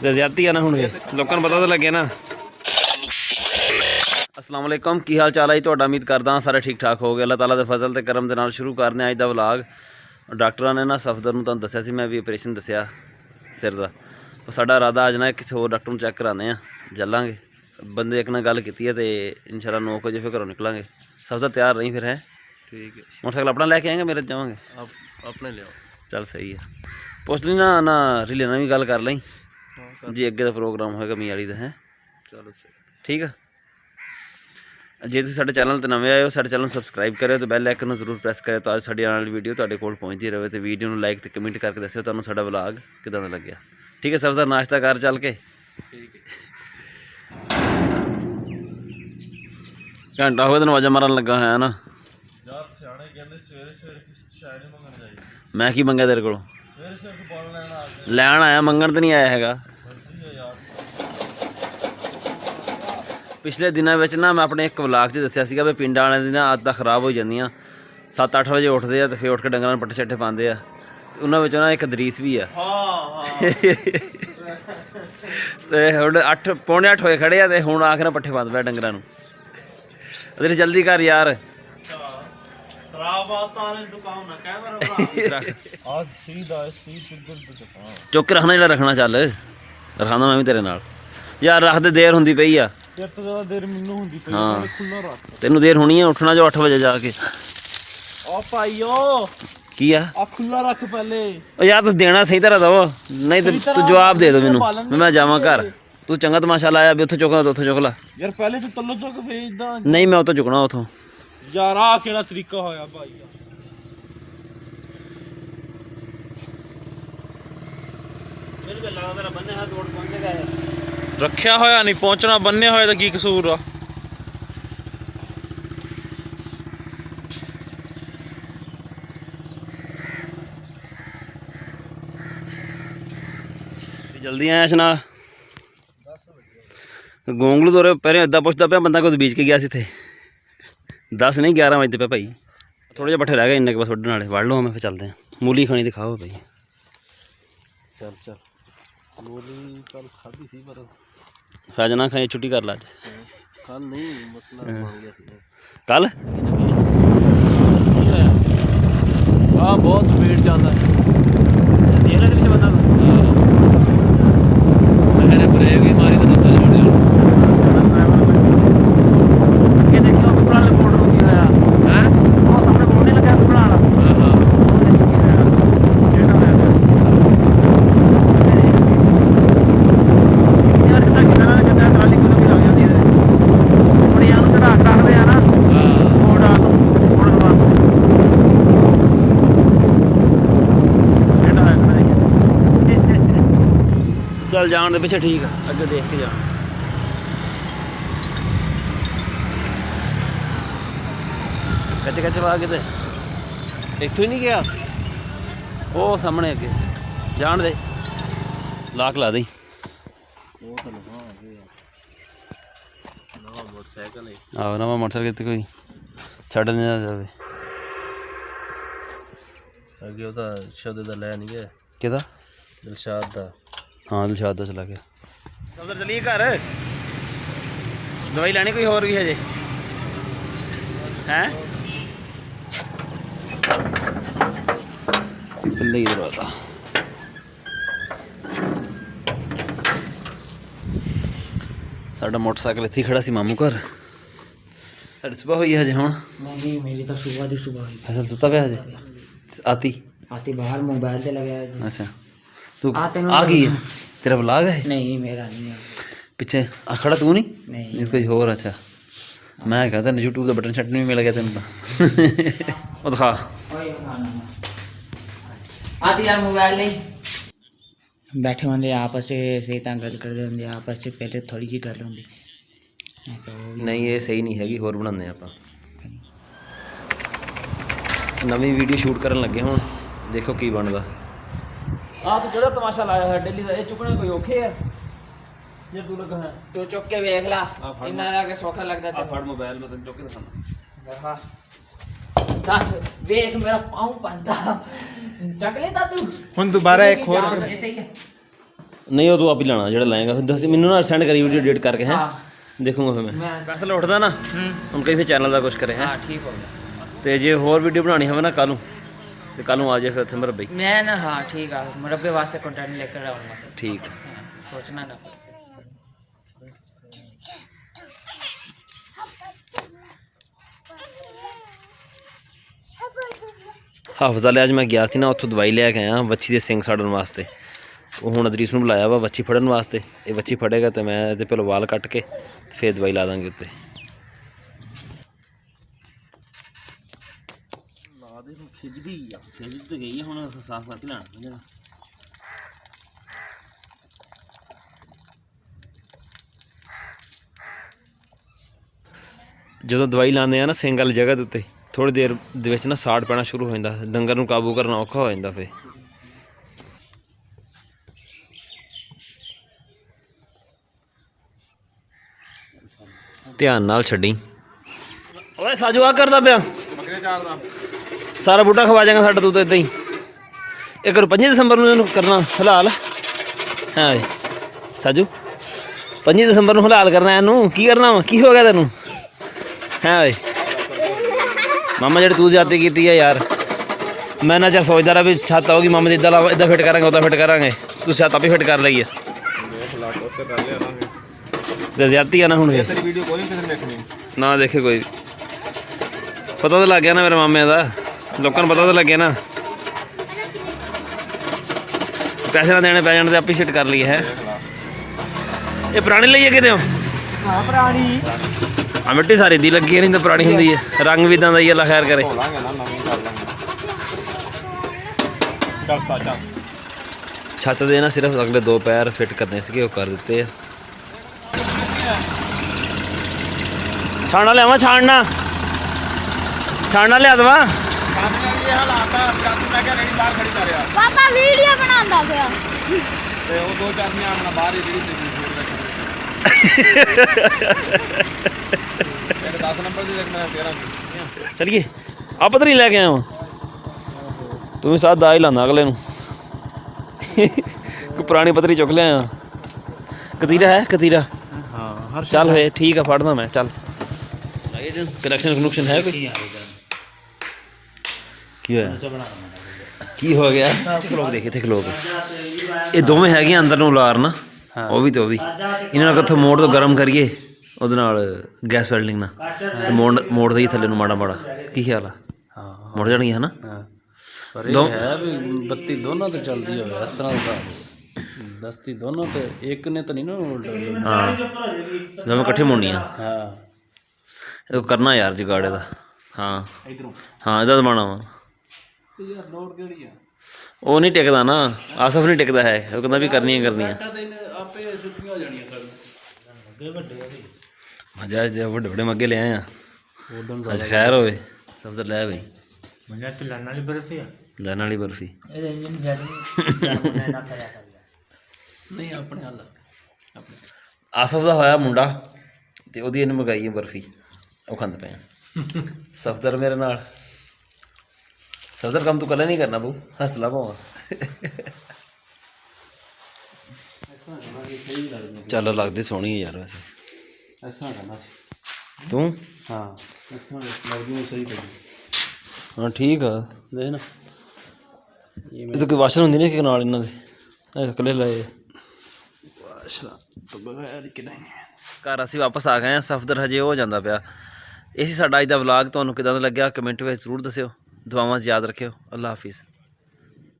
ਤੇ ਜ਼ਿਆਦਤੀ ਆ ਨਾ ਹੁਣ ਲੋਕਾਂ ਨੂੰ ਪਤਾ ਤਾਂ ਲੱਗੇ ਨਾ। अस्सलाम वालेकुम, की हाल चाल है ਤੁਹਾਡਾ? उम्मीद करदा सारे ठीक ठाक हो गए। अल्लाह ताला दे फजल ते करम दे नाल शुरू करने अज दा व्लॉग। डॉक्टरां ने ना सफदर नूं तुहानूं दस्सिया सी, मैं भी ऑपरेशन दस्सिया सिर दा। तो साडा इरादा अज ना किसी होर डॉक्टर नूं चैक कराने आ, चलांगे। बंदे एक नाल गल कीती है ते इंशाअल्लाह 9 बजे फिर घरों निकलांगे। सफदर तैयार रही फिर है? ठीक है। मोटरसाइकिल अपना लैके आएंगे, मेरे जावांगे? अपने ले आओ। चल सही है। पुछ ली ना रिले नाल भी गल कर लई जी, अगे दा प्रोग्राम होएगा मी वाली दा है। चलो ठीक है। जे तुसीं साडे चैनल ते नवें आए हो, साडे चैनल सबसक्राइब करो तो बैल आइकन जरूर प्रेस करो तो अज साडी आने वाली वीडियो तुहाडे कोल पहुँचती रहे। तो वीडियो नूं लाइक ते कमेंट करके दस्सिओ तुहानूं साडा व्लॉग किदां दा लग्गिया। ठीक है। सबदा नाश्ता कर चल के। ठीक है। घंटा हो गया तैनूं आवाज़ां मारन लगा है ना यार। सियाणे कहंदे सवेरे सवेरे शाय नहीं मंगण जाईदा। मैं की मंगया तेरे कोलों? सवेरे सवेरे पाल लैण आया, मंगण तो नहीं आया हैगा। पिछले दिनों में ना मैं अपने एक व्लॉग च दस्सिया सीगा भी पिंड वाले दी ना आदतां खराब हो जांदियां। 7-8 बजे उठते हैं तो फिर उठ के डंगरां नूं पट्ठे शट्ठे पांदे आ। ते उन्हां विचों ना एक दरीस भी है। ते हुण 8 पौने 8 होए खड़े आ ते हुण आखिर पट्ठे पांदा पिया डंगरां नूं। तेरी जल्दी कर यार। चुक के रखना, जिहड़ा रखना चल रखांदा मैं भी तेरे नाल यार। रख दे, देर हुंदी पई आ। हाँ तेनू देर होनी है, उठना जो 8 बजे जाके। की है खुला रख पहले यार। तू देना सही तरह दो, नहीं तो तू जवाब दे दो मैनू, मैं जावां घर। तू चंगा तमाशा लाया भी, उथों चुकना तो उथों चुक ला यार। पहले तू तल्लो चुक फिर इदां नहीं, मैं उथों चुकना उथों यार। आ केड़ा तरीका होया भाई? मेरे तो लगा मेरा बन्ने हाथ रोड पहुंचेगा यार। रखिया होया नहीं पहुंचना, बन्ने होए तो की कसूर आ? जल्दी आया शना गोंगलू तो पहले इदा पुछदा पिया बंदा को बीच के गया थे। 10 नहीं 11 बजते पे भाई। थोड़े जे बट्ठे रह गए इन्ने के बस वड्ढण वाले, वड़ लो हमें फिर चलते हैं। मूली खानी दिखाओ भाई। चल चल मूली कल खाधी सी पर आज ना खाई, छुट्टी कर ला। कल नहीं मसला मान गया कल हाँ बहुत स्पीड चलता है। देख रहे थे बंदा मैंने ब्रेक ही मारी तो बंदा छोड़ दिया। के देखियो पिपड़ा वाले बोर्ड रुकी होया हैं, वो सामने बोर्ड नहीं लगा पिपड़ा वाला। हां डेटा होया यार। सीधा कितना कितना ट्राली को भी लग जाती है थोड़ी यार चढ़ा के रख दे है ना। हां बोर्ड आलो बोर्ड वास्ते डेटा है ना। चल जान दे पीछे, ठीक है अगे देख के जा। कच्चे कच्चे पा के इत्थों ही नहीं गया, वो सामने अगे जान दे। लाक ला दी मोटरसाइकिल। आहो नवा मोटरसाइकिल कोई छड़ नहीं जावे अगे। ओदा शब्द दा लै नहीं गया किदा दिलशाद दा। हाँ दिलशाद दा चला गया। सफदर चलिए घर। दवाई लैनी कोई होर भी हजे हैं? ले दरवाजा साडा मोटरसाइकिल इत्थे खड़ा सी मामू घर। साडी सुबह हुई हजे हुण? नहीं मेरी तो सुबह दी सुबह हुई। फैसल सुता पिया हजे? आती बाहर मोबाइल से लगा है। अच्छा तू आ गई है? तेरा व्लॉग है? नहीं मेरा नहीं है। पिछे खड़ा तू नहीं? नहीं कोई होर। अच्छा मैं कहता यूट्यूब का बटन शटन भी मिल गया तेन तो दिखा। आती यार मोबाइल नहीं बैठे होंगे आपस से गल करते होंगे आपस से। पहले थोड़ी जी गल होंगी नहीं, ये सही नहीं हैगी। होर बनाने आप नवी वीडियो शूट करन लगे हुण, देखो की बनदा। आप जो तमाशा लाया है डेली का, ये चुकने कोई औखे है जे तू लगा है तो चुक के देख ला। इन्ना के सौखा लगदा ते फड़ मोबाइल में तन चुक के दिखाना। दस वेख मेरा पाँव पंदा चक लेता तू। हुन दोबारा एक और ऐसे ही नहीं वो तू आप ही लाना जो लाएगा फिर दस मैनू ना सेंड करी वीडियो एडिट करके है हाँ देखूंगा फिर मैं मैं फैसला उठदा ना हम कहीं फिर चैनल का कुछ करे हैं हाँ ठीक हो गया तो जे होर वीडियो बनानी होवे ना कल तो कल आ जाए फिर उत्थे मरबई मैं ना हाँ ठीक है मुरब्बे वास्ते कंटेंट लेकर आऊँगा ठीक सोचना ना ਹਾਫਜ਼ ਵਾਲੇ ਅੱਜ ਮੈਂ ਗਿਆ ਸੀ ਨਾ ਉੱਥੋਂ ਦਵਾਈ ਲੈ ਕੇ ਆਇਆ ਵੱਛੀ ਦੇ ਸਿੰਗ ਸਾੜਨ ਵਾਸਤੇ ਉਹ ਹੁਣ ਅਦਰੀਸ ਨੂੰ ਬੁਲਾਇਆ ਵਾ ਵੱਛੀ ਫੜਨ ਵਾਸਤੇ ਇਹ ਵੱਛੀ ਫੜੇਗਾ ਤੇ ਮੈਂ ਇਹਦੇ ਪਹਿਲਾਂ ਵਾਲ ਕੱਟ ਕੇ ਫਿਰ ਦਵਾਈ ਲਾ ਦਾਂਗੇ ਉੱਤੇ ਲਾ ਦੇ ਖਿੱਚਦੀ ਆ ਖਿੱਚ ਤੇ ਗਈ ਹੁਣ ਸਾਫ਼ ਕਰਕੇ ਲੈਣਾ ਜਦੋਂ ਦਵਾਈ ਲਾਉਂਦੇ ਆ ਨਾ ਸਿੰਗ ਵਾਲੀ ਜਗ੍ਹਾ ਦੇ ਉੱਤੇ ਥੋੜੀ ਦੇਰ ਦੇ ਵਿੱਚ ਨਾ ਸਾੜ ਪੈਣਾ ਸ਼ੁਰੂ ਹੋ ਜਾਂਦਾ ਡੰਗਰ ਨੂੰ ਕਾਬੂ ਕਰਨਾ ਔਖਾ ਹੋ ਜਾਂਦਾ ਫੇ ਧਿਆਨ ਨਾਲ ਛੱਡੀ ਓਏ ਸਾਜੂ ਆ ਕਰਦਾ ਪਿਆ ਬੱਕਰੇ ਚਾਰਦਾ ਸਾਰਾ ਬੂਟਾ ਖਵਾ ਜਾਏਗਾ ਸਾਡਾ ਤੂੰ ਤਾਂ ਇਦਾਂ ਹੀ ਇਹ ਕਰ 5 ਦਸੰਬਰ ਨੂੰ ਇਹਨੂੰ ਕਰਨਾ ਹਲਾਲ ਹਾਂ ਓਏ ਸਾਜੂ 5 ਦਸੰਬਰ ਨੂੰ ਹਲਾਲ ਕਰਨਾ ਇਹਨੂੰ ਕੀ ਕਰਨਾ ਵਾ ਕੀ ਹੋ ਗਿਆ ਤੈਨੂੰ ਹੈ ਓਏ ਮਾਮਾ ਜਿਹੜੀ ਤੂੰ ਜ਼ਿਆਦਤੀ ਕੀਤੀ ਹੈ ਯਾਰ ਮੈਂ ਨਾ ਚਾ ਸੋਚਦਾ ਰਿਹਾ ਵੀ ਛੱਤ ਆਉਗੀ ਮਾਮਾ ਦੀ ਇੱਦਾਂ ਫਿੱਟ ਕਰਾਂਗੇ ਉੱਦਾਂ ਫਿੱਟ ਕਰਾਂਗੇ ਤੂੰ ਛੱਤ ਆਪੇ ਫਿੱਟ ਕਰ ਲਈ ਹੈ ਤੇ ਜ਼ਿਆਦਤੀ ਆ ਨਾ ਹੁਣ ਤੇਰੀ ਵੀਡੀਓ ਕੋਈ ਨਹੀਂ ਦੇਖਣੀ ਨਾ ਦੇਖੇ ਕੋਈ ਪਤਾ ਤਾਂ ਲੱਗ ਗਿਆ ਨਾ ਮੇਰੇ ਮਾਮੇ ਦਾ ਲੋਕਾਂ ਨੂੰ ਪਤਾ ਤਾਂ ਲੱਗਿਆ ਨਾ ਪੈਸੇ ਨਾ ਦੇਣੇ ਪੈ ਜਾਣ ਤੇ ਆਪੇ ਫਿੱਟ ਕਰ ਲਈ ਹੈ ਇਹ ਪੁਰਾਣੀ ਲਈ ਹੈ ਕਿਤੇ ਹਾਂ ਪੁਰਾਣੀ ਆ ਮਿੱਟੀ ਸਾਰੀ ਦੀ ਲੱਗੀ ਹੈ ਨਹੀਂ ਤਾਂ ਪੁਰਾਣੀ ਹੁੰਦੀ ਹੈ ਰੰਗ ਵੀ ਇਦਾਂ ਦਾ ਹੀ ਅੱਲਾ ਖੈਰ ਕਰੇ ਛੱਤ ਦੇ ਨਾ ਸਿਰਫ ਅਗਲੇ 2 ਪੈਰ ਫਿੱਟ ਕਰਨੇ ਸੀਗੇ ਉਹ ਕਰ ਦਿੱਤੇ ਆ ਛਾਣਾ ਲਿਆਵਾਂ ਛਾਣਨਾ ਲਿਆ ਦਵਾ ਪਾਪਾ ਵੀਡੀਓ ਬਣਾਉਂਦਾ ਪਿਆ ਤੇ ਉਹ 2-4 ਮਹੀਨੇ ਆਪਣਾ ਬਾਹਰ ਹੀ ਜਿਹੜੀ ਤੇ 10 ਨੰਬਰ ਦੀ ਮੈਂ 13 ਚਲਿਏ ਆ ਪਤਰੀ ਲੈ ਕੇ ਆਇਆ ਵਾਂ ਤੂੰ ਵੀ ਸਾਥ ਦਾ ਹੀ ਲਾਂਦਾ ਅਗਲੇ ਨੂੰ ਕੋਈ ਪੁਰਾਣੀ ਪਤਰੀ ਚੁੱਕ ਲਿਆ ਕਤੀਰਾ ਹੈ ਕਤੀਰਾ ਹਾਂ ਚੱਲ ਹੋਏ ਠੀਕ ਆ ਫੜਦਾ ਮੈਂ ਚੱਲ ਕਨੈਕਸ਼ਨ ਹੈ ਕੋਈ ਕੀ ਹੋਇਆ ਕੀ ਹੋ ਗਿਆ ਖਲੋਕ ਦੇਖ ਇੱਥੇ ਖਲੋਕ ਇਹ ਦੋਵੇਂ ਹੈਗੀਆਂ ਅੰਦਰ ਨੂੰ ਉਲਾਰ ਨਾ ਉਹ ਵੀ ਤੇ ਉਹ ਵੀ ਇਹਨਾਂ ਨੂੰ ਕਿੱਥੋਂ ਮੋੜ ਤੋਂ ਗਰਮ ਕਰੀਏ ਉਹਦੇ ਨਾਲ ਗੈਸ ਵੈਲਡਿੰਗ ਨਾਲ ਤੇ ਮੋੜ ਦਈਏ ਥੱਲੇ ਨੂੰ ਮਾੜਾ ਮਾੜਾ ਕੀ ਖਿਆਲ ਆ ਹਾਂ ਮੁੜ ਜਾਣਗੀਆਂ ਹਨਾ ਪਰ ਇਹ ਹੈ ਵੀ ਬੱਤੀ ਦੋਨਾਂ ਤੇ ਚੱਲਦੀ ਹੋਵੇ ਇਸ ਤਰ੍ਹਾਂ ਦਾ ਦਸਤੀ ਦੋਨੋਂ ਤੇ ਇੱਕ ਨੇ ਤਾਂ ਨਹੀਂ ਨਾ ਹਾਂ ਦੋਵੇਂ ਇਕੱਠੇ ਮੁੜਨੀਆਂ ਹਾਂ ਇਹ ਕਰਨਾ ਯਾਰ ਜਗਾੜੇ ਦਾ ਹਾਂ ਇਧਰੋਂ ਹਾਂ ਇਹਦਾ ਦਬਾਣਾ ਵਾ ਯਾਰ ਲੋਡ ਕਿਹੜੀ ਆ ਉਹ ਨਹੀਂ ਟਿਕਦਾ ਨਾ ਆਸਫ ਨਹੀਂ ਟਿਕਦਾ ਹੈ ਉਹ ਕਹਿੰਦਾ ਵੀ ਕਰਨੀਆਂ ਆਪੇ ਛੁੱਟੀਆਂ ਹੋ ਜਾਣੀਆਂ ਅੱਗੇ ਵੱਡੇ ਮਜਾ ਜੇ ਵੱਡੇ ਮੱਗੇ ਲੈ ਆਏ ਆ ਅੱਜ ਖੈਰ ਹੋਵੇ ਸਭ ਤੋਂ ਲੈ ਬਈ ਮੁੰਡਾ ਤੇ ਲਾਣਾ ਵਾਲੀ ਬਰਫੀ ਆ ਲੈਣ ਵਾਲੀ ਬਰਫੀ ਇਹਦੇ ਇੰਜਨ ਜਦ ਨਾ ਕਰਿਆ ਨਹੀਂ ਆਪਣੇ ਹਾਲ ਆਪਣੇ ਆਸਫ ਦਾ ਹੋਇਆ ਮੁੰਡਾ ਤੇ ਉਹਦੀ ਇਹਨੂੰ ਮੰਗਾਈ ਹੈ ਬਰਫੀ ਉਹ ਖਾਂਦੇ ਪਏ ਆ ਸਫਦਰ ਮੇਰੇ ਨਾਲ ਸਫਦਰ ਕੰਮ ਤੂੰ ਕੱਲਾ ਨਹੀਂ ਕਰਨਾ ਬੂ ਹੱਸਲਾ ਭਾਵਾਂ ਚੱਲ ਲੱਗਦੀ ਸੋਹਣੀ ਹੈ ਯਾਰ ਵੈਸੇ ਐਸਾ ਕਰਨਾ ਤੂੰ ਹਾਂ ਐਸਾ ਲੱਗਦੀ ਸਹੀ ਕਰੀ ਹਾਂ ਠੀਕ ਆ ਦੇਖ ਨਾ ਇਹ ਤਾਂ ਕੋਈ ਵਾਸ਼ਰ ਹੁੰਦੀ ਨਹੀਂ ਕਿ ਨਾਲ ਇਹਨਾਂ ਦੇ ਇਹ ਇਕੱਲੇ ਲਾਏ ਵਾਸ਼ਾ ਤਾਂ ਬਗੈਰ ਕਿ ਨਹੀਂ ਘਰ ਅਸੀਂ ਵਾਪਸ ਆ ਗਏ ਹਾਂ ਸਫਦਰ ਹਜੇ ਹੋ ਜਾਂਦਾ ਪਿਆ ਇਹ ਸੀ ਸਾਡਾ ਅੱਜ ਦਾ ਵਲੌਗ ਤੁਹਾਨੂੰ ਕਿੱਦਾਂ ਦਾ ਲੱਗਿਆ ਕਮੈਂਟ ਵਿੱਚ ਜ਼ਰੂਰ ਦੱਸਿਓ ਦੁਆਵਾਂ 'ਚ ਯਾਦ ਰੱਖਿਓ ਅੱਲਾ ਹਾਫਿਜ਼